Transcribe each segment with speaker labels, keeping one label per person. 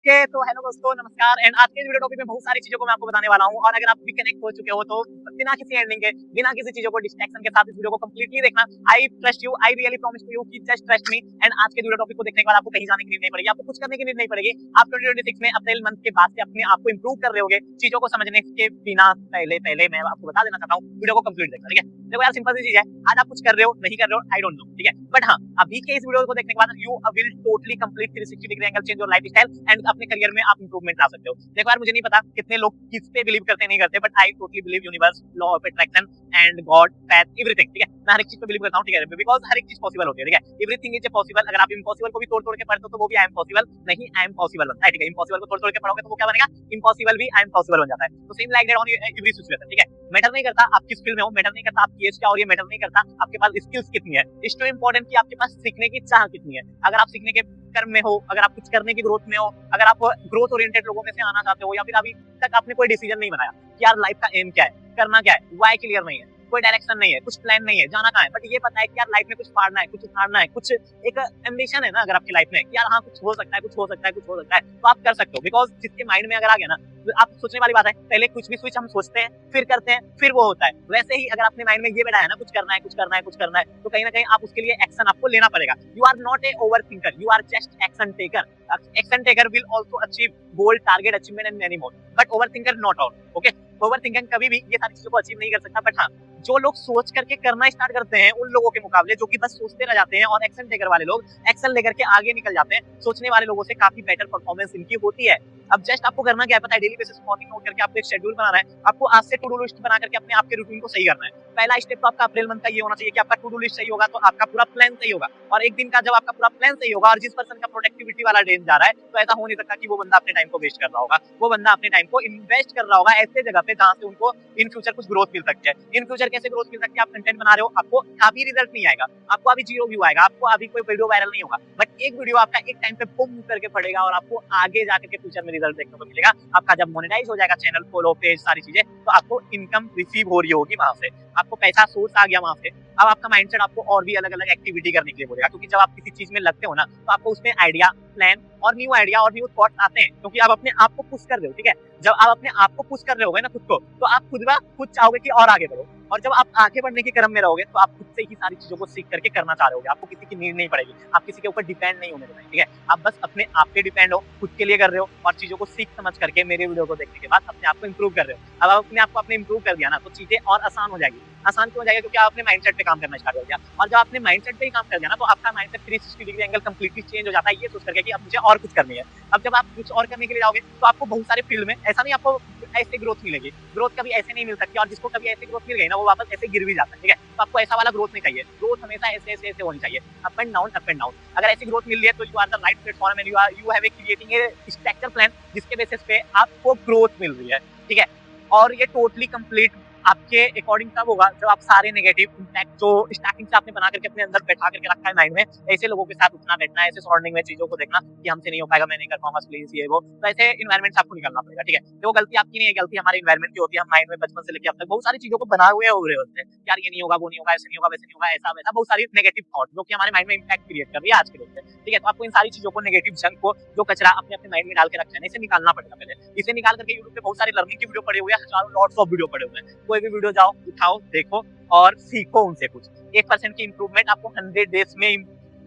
Speaker 1: Okay तो hello दोस्तों, नमस्कार। एंड आज के वीडियो टॉपिक में बहुत सारी चीजों को मैं आपको बताने वाला हूँ। और अगर आप भी कनेक्ट हो चुके हो तो बिना किसी एंडिंग के, बिना किसी चीजों को डिस्ट्रैक्शन के साथ इस वीडियो को कंप्लीटली देखना। I trust you, I really promise to you कि जस्ट ट्रस्ट मी। एंड आज के वीडियो टॉपिक को देखने के बाद आपको कहीं जाने की नीड नहीं पड़ेगी, आपको कुछ करने की नीड नहीं पड़ेगी। आप 2026 में अप्रैल मंथ के बाद से अपने आप को इंप्रूव कर रहे होगे चीजों को समझने के बिना। पहले पहले मैं आपको बता देना चाहता हूँ, वीडियो को कंप्लीट देखना, ठीक है। देखो यार, सिंपल सी चीज है। आज आप कुछ कर रहे हो, नहीं कर रहे हो, आई डोंट नो, ठीक है। बट हाँ, अभी के इस वीडियो को देखने के बाद you will totally complete 360 degree angle change your lifestyle and अपने करियर में आप इंप्रूवमेंट ला सकते हो। देखो यार, मुझे नहीं पता कितने लोग किस पे बिलीव करते नहीं करते, but I totally believe universe, law of attraction and God, path, everything, ठीक है। मैं हर एक चीज पे बिलीव करता हूँ, ठीक है, बिकॉज हर एक चीज पॉसिबल होती है, ठीक है। Everything is possible. अगर आप इम्पॉसिबल को भी तोड़ तोड़ के पढ़ते हो तो वो भी आई एम पॉसिबल नहीं, आई एम पॉसिबल बनता है, ठीक है। इम्पॉसिबल को तोड़ तोड़ के पढ़ोगे तो वो क्या बनेगा, इम्पॉसिबल भी आई एम पॉसिबल बन जाता है। तो same like that on every situation, ठीक है। मैटर नहीं करता आप किस फील्ड में हो, मैटर नहीं करता आपकी एज क्या, और ये मैटर नहीं करता आपके पास स्किल्स कितनी है। इट्स टू इंपॉर्टेंट कि आपके पास सीखने की चाह कितनी है। अगर आप सीखने के कर्म में हो, अगर आप कुछ करने की ग्रोथ में हो, अगर आप ग्रोथ ओरिएंटेड लोगों में से आना चाहते हो, या फिर अभी तक आपने कोई डिसीजन नहीं बनाया कि यार लाइफ का एम क्या है, करना क्या है, वाई क्लियर नहीं है, कोई डायरेक्शन नहीं है, कुछ प्लान नहीं है, जाना कहाँ है, बट ये पता है कि यार लाइफ में कुछ पाड़ना है, कुछ उखाड़ना है, कुछ एक एम्बिशन है ना अगर आपकी लाइफ में कि यार हाँ कुछ हो सकता है, कुछ हो सकता है, कुछ हो सकता है, तो आप कर सकते हो। बिकॉज जिसके माइंड में अगर आ गया ना, तो आप सोचने वाली बात है, पहले कुछ भी स्विच हम सोचते हैं, फिर करते हैं, फिर वो होता है। वैसे ही अगर अपने माइंड में ये बैठा है ना, कुछ करना है, कुछ करना है, कुछ करना है, तो कहीं ना कहीं आप उसके लिए एक्शन आपको लेना पड़ेगा। You are not a over thinker, you are just action taker. Action taker will also achieve goal, target, achievement and many more, but over thinker not all, okay. Over thinking कभी भी ये सारी चीजों को achieve नहीं कर सकता। But हाँ, जो लोग सोच करके करना स्टार्ट करते हैं उन लोगों के मुकाबले जो कि बस सोचते रह जाते हैं, और एक्शन टेकर वाले लोग एक्शन लेकर के आगे निकल जाते हैं, सोचने वाले लोगों से काफी बेटर परफॉर्मेंस इनकी होती है। अब जस्ट आपको करना क्या है पता है, डेली बेसिस मॉर्निंग नोट करके आपको एक शेड्यूल बनाना है। आपको आज से टू डू लिस्ट बना करके अपने आपके रूटीन को सही करना है। पहला स्टेप तो आपका अप्रैल मंथ का ये होना चाहिए कि आपका टू डू लिस्ट सही होगा तो आपका पूरा प्लान सही होगा। और एक दिन का जब आपका पूरा प्लान सही होगा, और जिस पर्सन का प्रोडक्टिविटी वाला डे जा रहा है, तो ऐसा हो नहीं सकता कि वो बंदा अपने टाइम को वेस्ट कर रहा होगा। वो बंदा अपने टाइम को इन्वेस्ट कर रहा होगा ऐसे जगह पे जहां से उनको इन फ्यूचर कुछ ग्रोथ मिल सकती है। इन फ्यूचर कैसे ग्रोथ मिल सकती है, आप कंटेंट बना रहे हो, आपको अभी रिजल्ट नहीं आएगा, आपको अभी 0 व्यू आएगा, आपको अभी कोई वीडियो वायरल नहीं होगा, बट एक वीडियो आपका एक टाइम पे बूम करके पड़ेगा और आपको आगे जाकर के फ्यूचर में रिजल्ट देखने को मिलेगा। आपका जब मोनेटाइज हो जाएगा चैनल, फॉलो, पेज, सारी चीजें, तो आपको इनकम रिसीव हो रही होगी वहां से, आपको पैसा सोर्स आ गया वहां से। अब आपका माइंडसेट आपको और भी अलग अलग एक्टिविटी करने के लिए बोलेगा, क्योंकि जब आप किसी चीज में लगते हो ना, तो आपको उसमें आइडिया, प्लान और न्यू आइडिया और न्यू थॉट्स आते हैं, क्योंकि आप अपने आप को पुश कर रहे हो, ठीक है। जब आप अपने आप को पुश कर रहे होगे ना खुद को, तो आप खुद चाहोगे कि और आगे बढ़ो। और जब आप आगे बढ़ने के क्रम में रहोगे तो आप खुद से ही सारी चीजों को सीख करके करना चाह रहे होगे, आपको किसी की नीड नहीं पड़ेगी, आप किसी के ऊपर डिपेंड नहीं होने देना, ठीक है। आप बस अपने आप पे डिपेंड हो, खुद के लिए कर रहे हो, और चीजों को सीख समझ करके मेरे वीडियो को देखने के बाद अपने आप को इंप्रूव कर रहे हो। अब आप अपने आप को अपने इंप्रूव कर दिया ना, तो चीजें और आसान हो जाएगी। आसान क्यों हो जाएगा, क्योंकि आप अपने माइंडसेट पे काम करना स्टार्ट कर दिया। और जब आपने माइंडसेट पे ही काम कर दिया ना, तो आपका mindset 360 degree angle completely change हो जाता है, ये सोच करके कि अब मुझे और कुछ करनी है। अब जब आप कुछ और करने के लिए जाओगे तो आपको बहुत सारे फील्ड में ऐसा नहीं, आपको ऐसे ग्रोथ मिलेगी। ग्रोथ कभी ऐसे नहीं मिल सकती, और जिसको कभी ऐसे ग्रोथ मिल गई ना, वो वापस ऐसे गिर भी जाता है, ठीक है। तो आपको ऐसा वाला ग्रोथ नहीं चाहिए, ग्रोथ हमेशा ऐसे ऐसे ऐसे होनी चाहिए, up and down, up and down. अगर ऐसी ग्रोथ मिल रही है तो you are the right platform and you have a creating a structure plan, जिसके बेसिस पे आपको ग्रोथ मिल रही है, ठीक है। और ये टोटली कंप्लीट आपके अकॉर्डिंग तब होगा जब आप सारे नेगेटिव इम्पैक्ट जो स्टार्टिंग से आपने बना करके अपने अंदर बैठा करके रखा है माइंड में, ऐसे लोगों के साथ उठना बैठना, ऐसे सराउंडिंग में चीजों को देखना कि हमसे नहीं हो पाएगा, मैं नहीं कर पाऊंगा, प्लीज ये वो, तो ऐसे इन्वायरमेंट से आपको निकलना पड़ेगा, ठीक है। तो वो गलती आपकी नहीं है, गलती हमारे इन्वायरमेंट की होती है। हम माइंड में बचपन से लेकर अब तक बहुत सारी चीजों को बना हुए हो रहे होते हैं, यार ये नहीं होगा, वो नहीं होगा, ऐसे नहीं होगा, वैसे नहीं होगा, ऐसा वैसा, बहुत सारी नेगेटिव थॉट जो कि हमारे माइंड में इम्पैक्ट क्रिएट कर रही है आज के डेट में, ठीक है। तो आपको इन सारी चीजों को, नेगेटिव जंक को, जो कचरा अपने अपने माइंड में डाल के रखा है, इसे निकालना पड़ेगा पहले। इसे निकाल करके यूट्यूब पे बहुत सारी लर्निंग की वीडियो पड़े हुए हैं, हजारों लॉट्स ऑफ वीडियो पड़े हुए हैं, कोई भी वीडियो जाओ, उठाओ, देखो और सीखो उनसे कुछ। 1% की इंप्रूवमेंट आपको 100 डेज में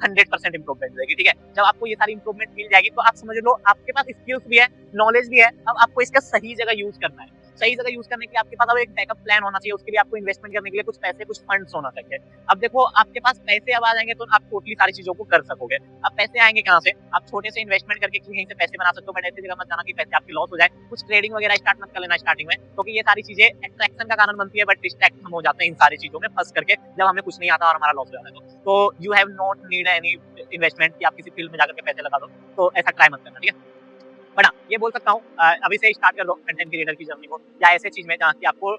Speaker 1: 100% इंप्रूवमेंट देगी, ठीक है। जब आपको ये सारी इंप्रूवमेंट मिल जाएगी तो आप समझ लो आपके पास स्किल्स भी है, नॉलेज भी है, अब आपको इसका सही जगह यूज करना है। सही जगह यूज करने के लिए आपके पास अब एक बैकअप प्लान होना चाहिए, उसके लिए आपको इन्वेस्टमेंट करने के लिए कुछ पैसे, कुछ फंड्स होना चाहिए। अब देखो, आपके पास पैसे अब आ जाएंगे तो आप टोटली सारी चीजों को कर सकोगे। अब पैसे आएंगे कहाँ से, आप छोटे से इन्वेस्टमेंट करके कहीं से पैसे बना सकते हो, बट ऐसी जगह मत जाना कि पैसे आपके लॉस हो जाए। कुछ ट्रेडिंग वगैरह स्टार्ट मत कर लेना स्टार्टिंग में, क्योंकि ये सारी चीजें एक्सट्रैक्शन का कारण बनती है, बट डिस्ट्रैक्ट हम हो जाते हैं इन सारी चीजों में फंस करके, जब हमें कुछ नहीं आता और हमारा लॉस हो जाता है। तो you have not need any investment कि आप किसी फील्ड में जाकर के पैसे लगा दो, तो ऐसा ट्राई मत करना, ठीक है। बट हाँ, ये बोल सकता हूँ अभी से स्टार्ट कर दो कंटेंट क्रिएटर की जर्नी को, या ऐसे चीज में जहाँ की आपको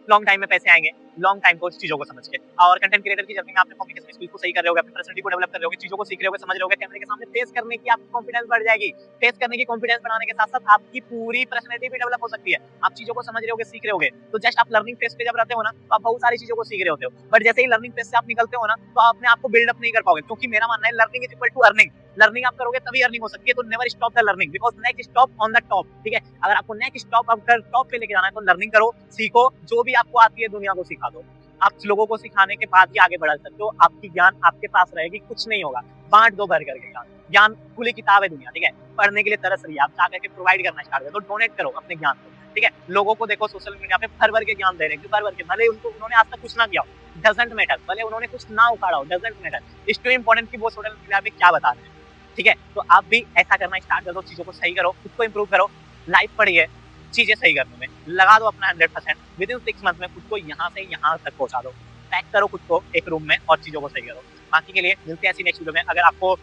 Speaker 1: लॉन्ग टाइम में पैसे आएंगे, लॉन्ग टाइम को चीजों को समझ के। और कंटेंट क्रिएटर की जर्नी में आपने कम्युनिकेशन स्किल को सही कर रहे होगे, अपनी पर्सनालिटी को डेवलप कर रहे होगे, चीजों को सीख रहे होगे, समझ रहे होगे, कैमरे के सामने फेस करने की आपकी कॉन्फिडेंस बढ़ जाएगी। फेस करने की कॉन्फिडेंस बढ़ाने के साथ साथ आपकी पूरी पर्सनालिटी भी डेवलप हो सकती है। आप चीजों को समझ रहे होगे, सीख रहे होगे। तो जस्ट आप लर्निंग फेज पे जब रहते हो ना, तो आप बहुत सारी चीजों को सीख रहे होते हो, बट जैसे ही लर्निंग फेज से आप निकलते हो ना, तो आप अपने आप को बिल्डअप नहीं कर पाओगे, क्योंकि मेरा मानना है learning is equal to earning. Learning आप करोगे तभी अर्निंग हो सकती है, तो never stop the learning, because next stop on the top. ठीक है, अगर आपको नेक्स्ट स्टॉप अगर टॉप पे लेके जाना है तो लर्निंग करो, सीखो, जो भी आपको आती है दुनिया को सिखा दो। आप लोगों को सिखाने के बाद ही आगे बढ़ सकते हो। आपकी ज्ञान आपके पास रहेगी, कुछ नहीं होगा, बांट दो भर करके ज्ञान। ज्ञान खुली किताब है दुनिया, ठीक है, पढ़ने के लिए तरस रही है, आप जाकर के प्रोवाइड करना स्टार्ट करो, तो डोनेट करो अपने ज्ञान को। ठीक है, लोगों को देखो सोशल मीडिया पे भर भर के ज्ञान दे रहे हैं, भर भर के, भले उन्होंने आज तक कुछ ना किया हो, डजंट मैटर, भले उन्होंने कुछ ना उखाड़ा हो, doesn't matter, it's too important कि वो सोशल मीडिया पे क्या बता रहे हैं। ठीक है, तो आप भी ऐसा करना स्टार्ट कर दो, चीजों को सही करो, खुद को इंप्रूव करो। लाइफ पड़ी है चीजें सही करने में, लगा दो अपना 100%, विद इन 6 मंथ में खुद को यहाँ से यहाँ तक पहुंचा दो। पैक करो खुद को एक रूम में और चीजों को सही करो। बाकी के लिए मिलते हैं ऐसी नेक्स्ट वीडियो में। अगर आपको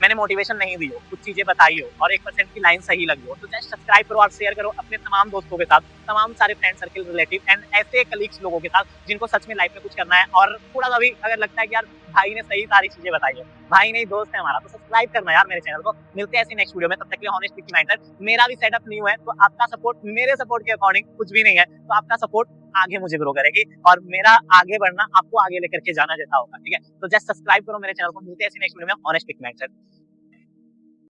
Speaker 1: मैंने मोटिवेशन नहीं दी हो, कुछ चीजें बताई हो और 1% की लाइन सही लगी हो, तो जस्ट सब्सक्राइब करो और शेयर करो अपने तमाम दोस्तों के साथ, तमाम सारे फ्रेंड सर्किल, रिलेटिव एंड ऐसे कलीग्स लोगों के साथ जिनको सच में लाइफ में कुछ करना है। और थोड़ा सा भी अगर लगता है कि यार भाई ने सही सारी चीजें बताई है, भाई नहीं दोस्त है हमारा, तो सब्सक्राइब करना यार मेरे चैनल को। मिलते हैं ऐसी नेक्स्ट वीडियो में, तब तक के लिए हॉनेस्ट विक्की माइंडर। मेरा भी सेटअप न्यू है, तो आपका सपोर्ट मेरे सपोर्ट के अकॉर्डिंग कुछ भी नहीं है, तो आपका सपोर्ट आगे मुझे ग्रो करेगी और मेरा आगे बढ़ना आपको आगे लेकर के जाना जैसा होगा। ठीक है, तो जस्ट सब्सक्राइब करो मेरे चैनल को। मिलते हैं ऐसी नेक्स्ट वीडियो में, हॉनेस्ट विक्की माइंडर।